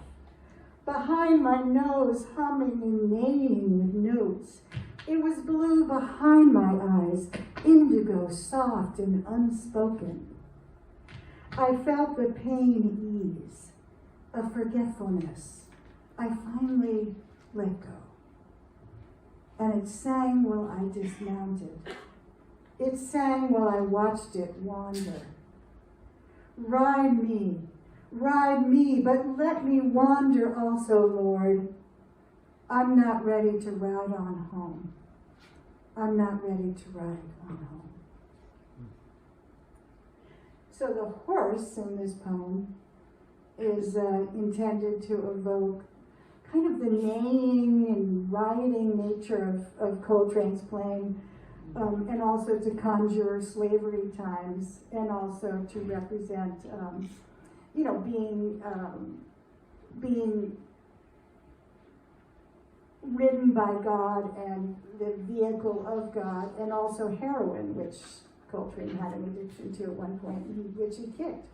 behind my nose, humming and neighing with notes. It was blue behind my eyes, indigo, soft and unspoken. I felt the pain ease, a forgetfulness. I finally let go. And it sang while I dismounted. It sang while I watched it wander. Ride me, but let me wander also, Lord. I'm not ready to ride on home. I'm not ready to ride on home. So the horse in this poem is intended to evoke kind of the neighing and riding nature of Coltrane's playing, and also to conjure slavery times, and also to represent, being ridden by God and the vehicle of God, and also heroin, which Coltrane had an addiction to at one point, which he kicked.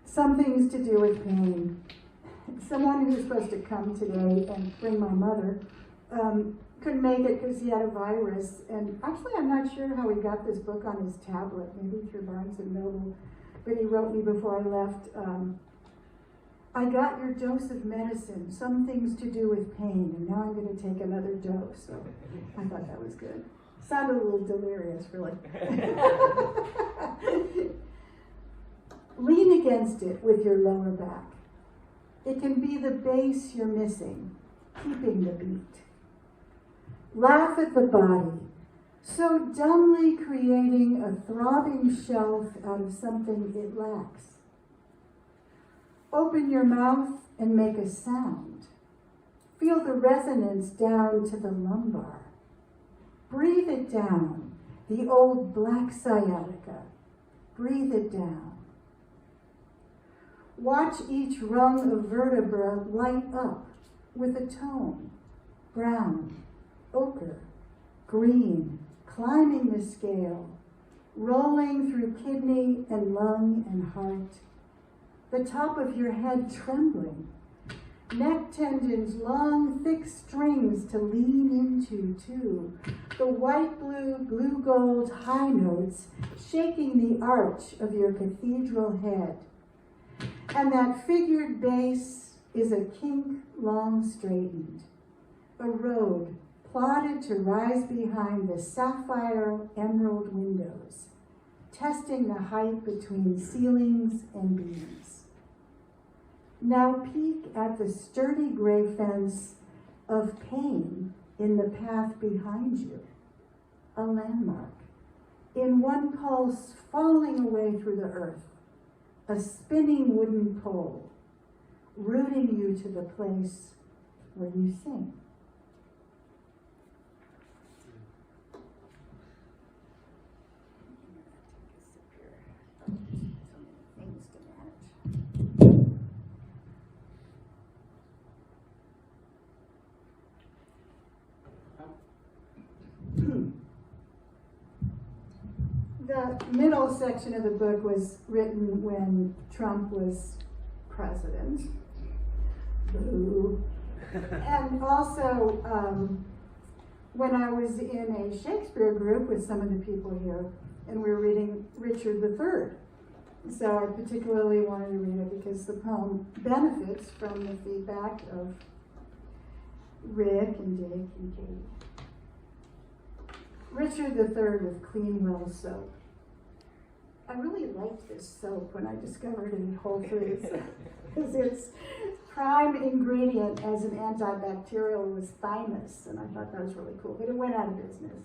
Some things to do with pain. Someone who was supposed to come today and bring my mother couldn't make it because he had a virus. And actually, I'm not sure how he got this book on his tablet, maybe through Barnes & Noble. But he wrote me before I left, I got your dose of medicine, some things to do with pain, and now I'm going to take another dose. So I thought that was good. Sounded a little delirious, really. Lean against it with your lower back. It can be the base you're missing, keeping the beat. Laugh at the body, so dumbly creating a throbbing shelf out of something it lacks. Open your mouth and make a sound. Feel the resonance down to the lumbar. Breathe it down, the old black sciatica. Breathe it down. Watch each rung of vertebra light up with a tone, brown, ochre, green, climbing the scale, rolling through kidney and lung and heart, the top of your head trembling, neck tendons, long, thick strings to lean into, too, the white, blue, blue gold high notes shaking the arch of your cathedral head. And that figured base is a kink long straightened, a road plotted to rise behind the sapphire emerald windows, testing the height between ceilings and beams. Now peek at the sturdy gray fence of pain in the path behind you, a landmark, in one pulse falling away through the earth, a spinning wooden pole, rooting you to the place where you sing. The middle section of the book was written when Trump was president. Boo. And also when I was in a Shakespeare group with some of the people here, and we were reading Richard III. So I particularly wanted to read it because the poem benefits from the feedback of Rick and Dick and Kate. Richard III with Cleanwell soap. I really liked this soap when I discovered it at Whole Foods because its prime ingredient as an antibacterial was thymus, and I thought that was really cool, but it went out of business.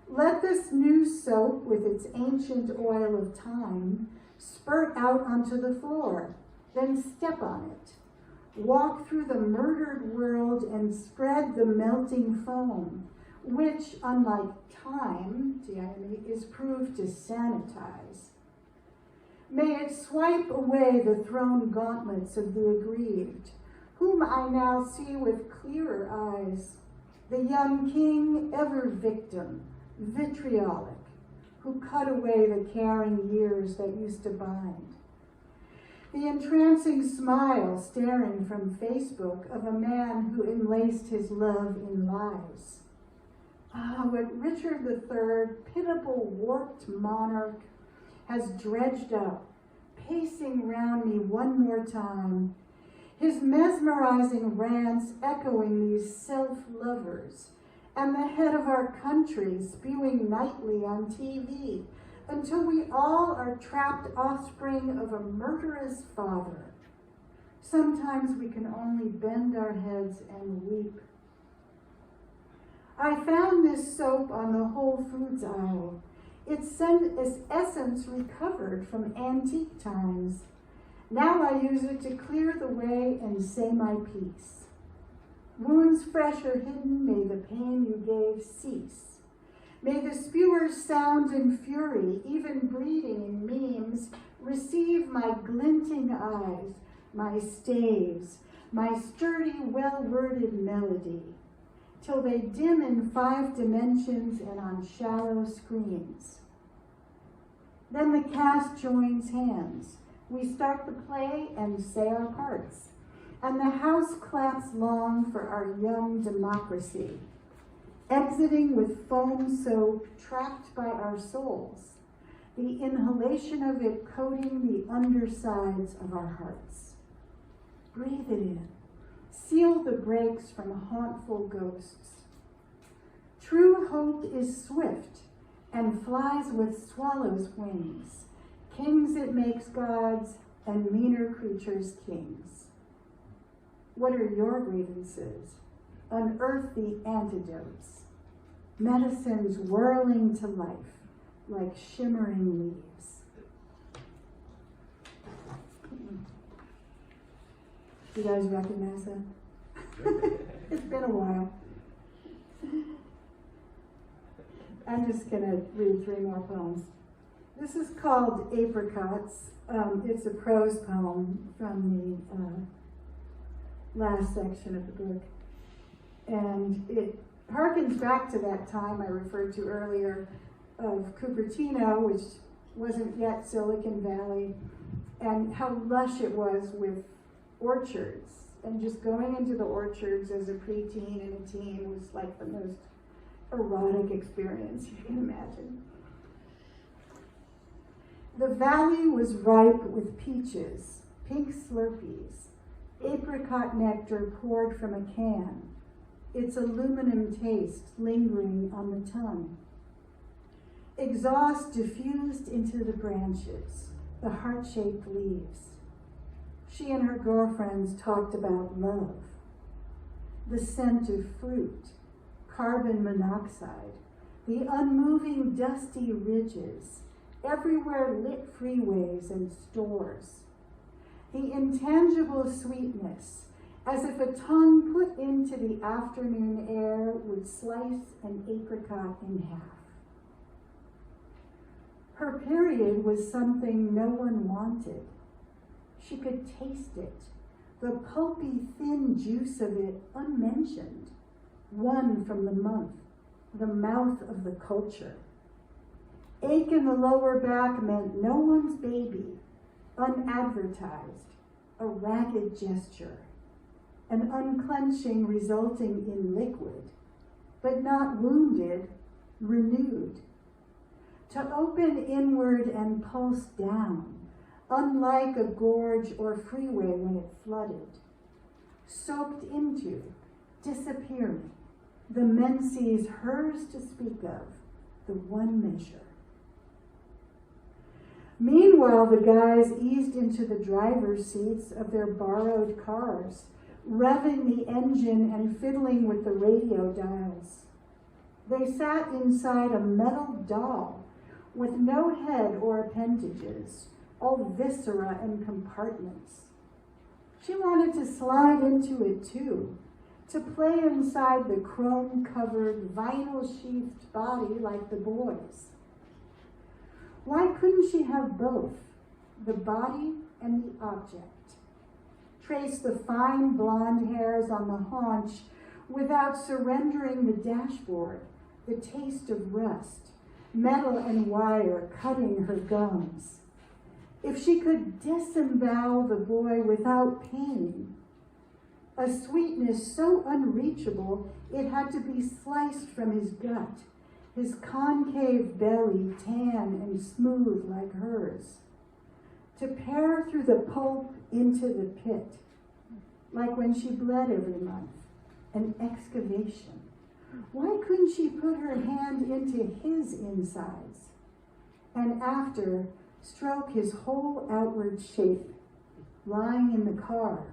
Let this new soap with its ancient oil of time spurt out onto the floor, then step on it. Walk through the murdered world and spread the melting foam, which, unlike time, the enemy, is proved to sanitize. May it swipe away the thrown gauntlets of the aggrieved, whom I now see with clearer eyes, the young king ever victim, vitriolic, who cut away the caring years that used to bind. The entrancing smile staring from Facebook of a man who enlaced his love in lies. Ah, what Richard III, pitiable warped monarch, has dredged up, pacing round me one more time, his mesmerizing rants echoing these self-lovers, and the head of our country spewing nightly on TV, until we all are trapped offspring of a murderous father. Sometimes we can only bend our heads and weep. I found this soap on the Whole Foods aisle, its essence recovered from antique times. Now I use it to clear the way and say my piece. Wounds fresh or hidden, may the pain you gave cease. May the spewer's sound and fury, even breeding in memes, receive my glinting eyes, my staves, my sturdy, well-worded melody, till they dim in 5 dimensions and on shallow screens. Then the cast joins hands. We start the play and say our parts, and the house claps long for our young democracy, exiting with foam soap trapped by our souls, the inhalation of it coating the undersides of our hearts. Breathe it in. Seal the breaks from hauntful ghosts. True hope is swift and flies with swallows' wings. Kings it makes gods, and meaner creatures kings. What are your grievances? Unearth the antidotes. Medicines whirling to life like shimmering leaves. You guys recognize that? It's been a while. I'm just gonna read 3 more poems. This is called Apricots. It's a prose poem from the last section of the book. And it harkens back to that time I referred to earlier of Cupertino, which wasn't yet Silicon Valley, and how lush it was with orchards. And just going into the orchards as a preteen and a teen was like the most erotic experience you can imagine. The valley was ripe with peaches, pink Slurpees, apricot nectar poured from a can, its aluminum taste lingering on the tongue. Exhaust diffused into the branches, the heart-shaped leaves. She and her girlfriends talked about love, the scent of fruit, carbon monoxide, the unmoving dusty ridges, everywhere lit freeways and stores, the intangible sweetness, as if a tongue put into the afternoon air would slice an apricot in half. Her period was something no one wanted. She could taste it, the pulpy, thin juice of it unmentioned, one from the month, the mouth of the culture. Ache in the lower back meant no one's baby, unadvertised, a ragged gesture, an unclenching resulting in liquid, but not wounded, renewed. To open inward and pulse down, unlike a gorge or freeway when it flooded. Soaked into, disappearing, the menses hers to speak of, the one measure. Meanwhile, the guys eased into the driver's seats of their borrowed cars, revving the engine and fiddling with the radio dials. They sat inside a metal doll with no head or appendages, all viscera and compartments. She wanted to slide into it too, to play inside the chrome-covered, vinyl-sheathed body like the boys. Why couldn't she have both? the body and the object. Trace the fine blonde hairs on the haunch without surrendering the dashboard, the taste of rust, metal and wire cutting her gums. If she could disembowel the boy without pain, a sweetness so unreachable it had to be sliced from his gut, his concave belly tan and smooth like hers, to pare through the pulp into the pit, like when she bled every month, an excavation. Why couldn't she put her hand into his insides, and after stroke his whole outward shape, lying in the car,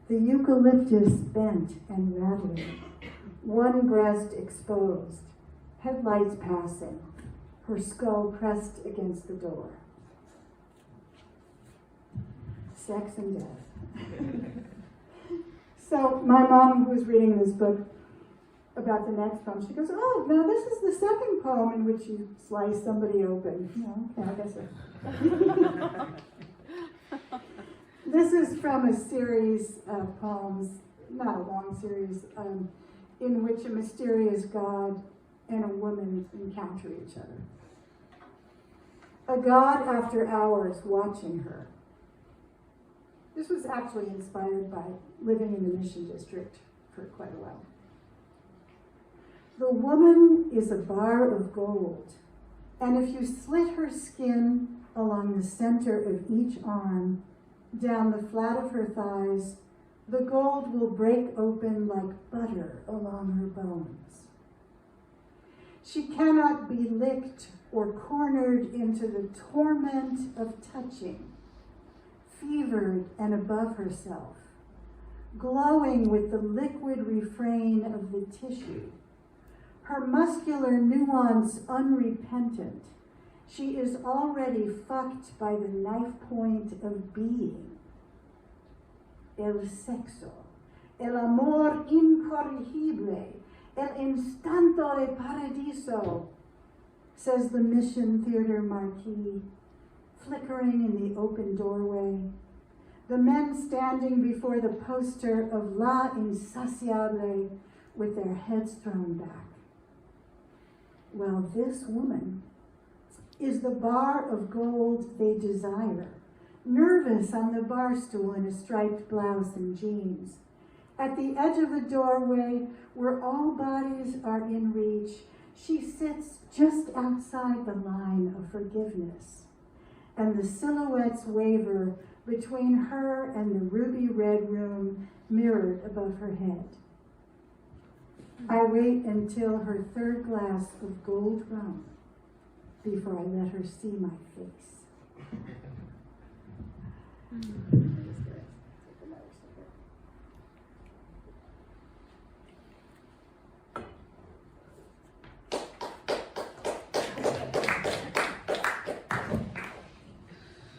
the eucalyptus bent and rattling, one breast exposed, headlights passing, her skull pressed against the door. Sex and death. So my mom, who was reading this book about the next poem, she goes, "Oh, now this is the second poem in which you slice somebody open." Okay, I guess so. This is from a series of poems, not a long series, in which a mysterious god and a woman encounter each other. A god after hours watching her. This was actually inspired by living in the Mission District for quite a while. The woman is a bar of gold, and if you slit her skin along the center of each arm, down the flat of her thighs, the gold will break open like butter along her bones. She cannot be licked or cornered into the torment of touching, fevered and above herself, glowing with the liquid refrain of the tissue. Her muscular nuance unrepentant, she is already fucked by the knife point of being. El sexo, el amor incorrigible, el instanto de paradiso, says the Mission Theater marquee, flickering in the open doorway. The men standing before the poster of La Insatiable with their heads thrown back. Well, this woman is the bar of gold they desire, nervous on the bar stool in a striped blouse and jeans. At the edge of the doorway, where all bodies are in reach, she sits just outside the line of forgiveness, and the silhouettes waver between her and the ruby red room mirrored above her head. I wait until her third glass of gold rum before I let her see my face.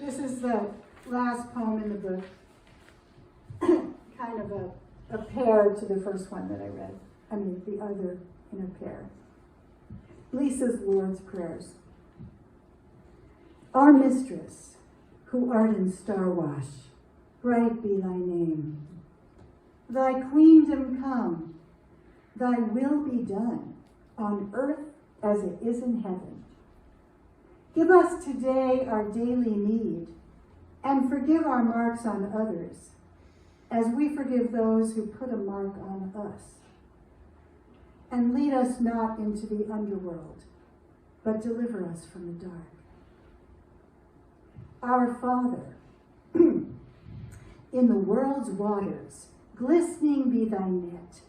This is the last poem in the book, kind of a pair to the first one that I read. I mean, the other in a pair. Lisa's Lord's Prayers. Our mistress, who art in star-wash, bright be thy name. Thy queendom come, thy will be done, on earth as it is in heaven. Give us today our daily need, and forgive our marks on others, as we forgive those who put a mark on us. And lead us not into the underworld, but deliver us from the dark. Our Father, in the world's waters, glistening be thy net.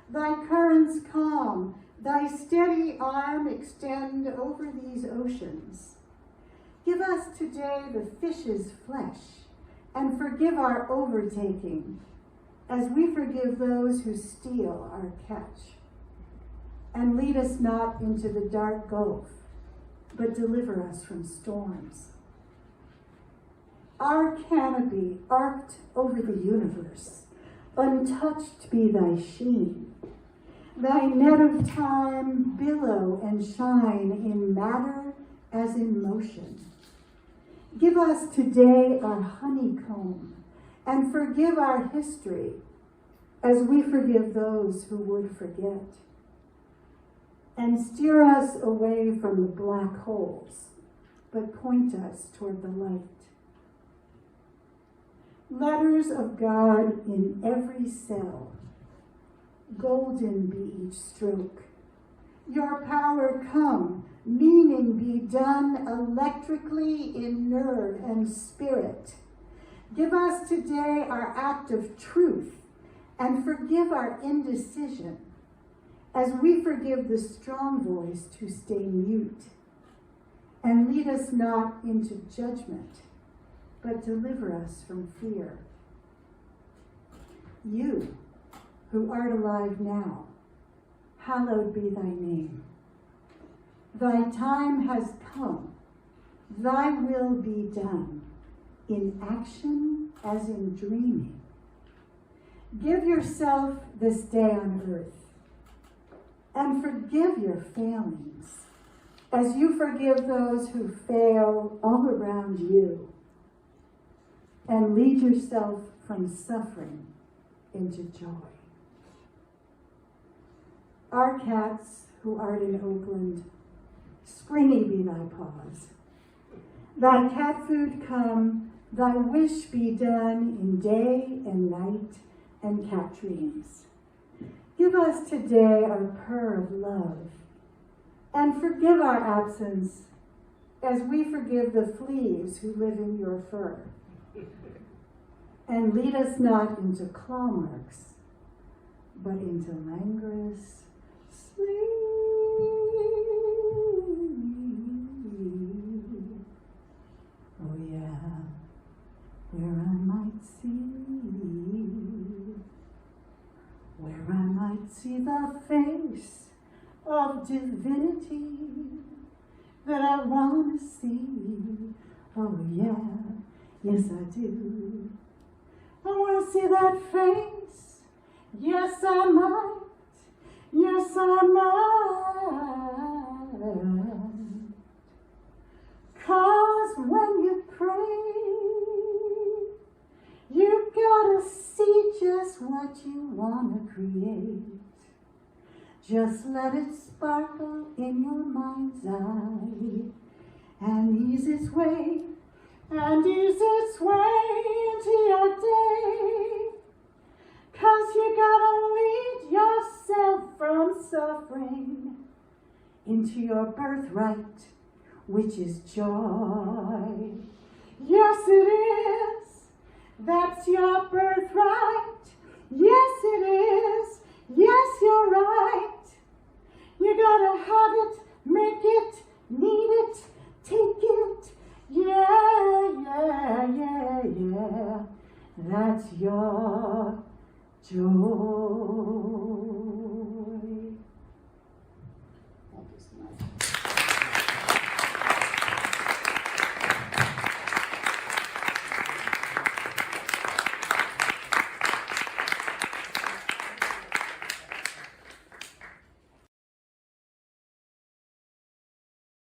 Thy currents calm, thy steady arm extend over these oceans. Give us today the fish's flesh, and forgive our overtaking, as we forgive those who steal our catch. And lead us not into the dark gulf, but deliver us from storms. Our canopy arced over the universe, untouched be thy sheen. Thy net of time billow and shine in matter as in motion. Give us today our honeycomb, and forgive our history as we forgive those who would forget. And steer us away from the black holes, but point us toward the light. Letters of God in every cell, golden be each stroke. Your power come, meaning be done electrically in nerve and spirit. Give us today our act of truth, and forgive our indecision, as we forgive the strong voice to stay mute. And lead us not into judgment, but deliver us from fear. You, who art alive now, hallowed be thy name. Thy time has come, thy will be done, in action as in dreaming. Give yourself this day on earth, and forgive your failings, as you forgive those who fail all around you. And lead yourself from suffering into joy. Our cats who art in Oakland, springy be thy paws. Thy cat food come, thy wish be done in day and night and cat dreams. Give us today our purr of love, and forgive our absence as we forgive the fleas who live in your fur. And lead us not into claw marks, but into languorous sleep. Oh yeah, where I might see the face of divinity that I want to see. Oh yeah, yes I do. I want to see that face. Yes, I might. Yes, I might. 'Cause when you pray, you gotta see just what you want to create. Just let it sparkle in your mind's eye and ease its way. And ease its way into your day. 'Cause you gotta lead yourself from suffering into your birthright, which is joy. Yes, it is. That's your birthright. Yes, it is. Yes, you're right. You gotta have it, make it, need it, take it. Yeah, yeah, yeah, yeah, that's your joy.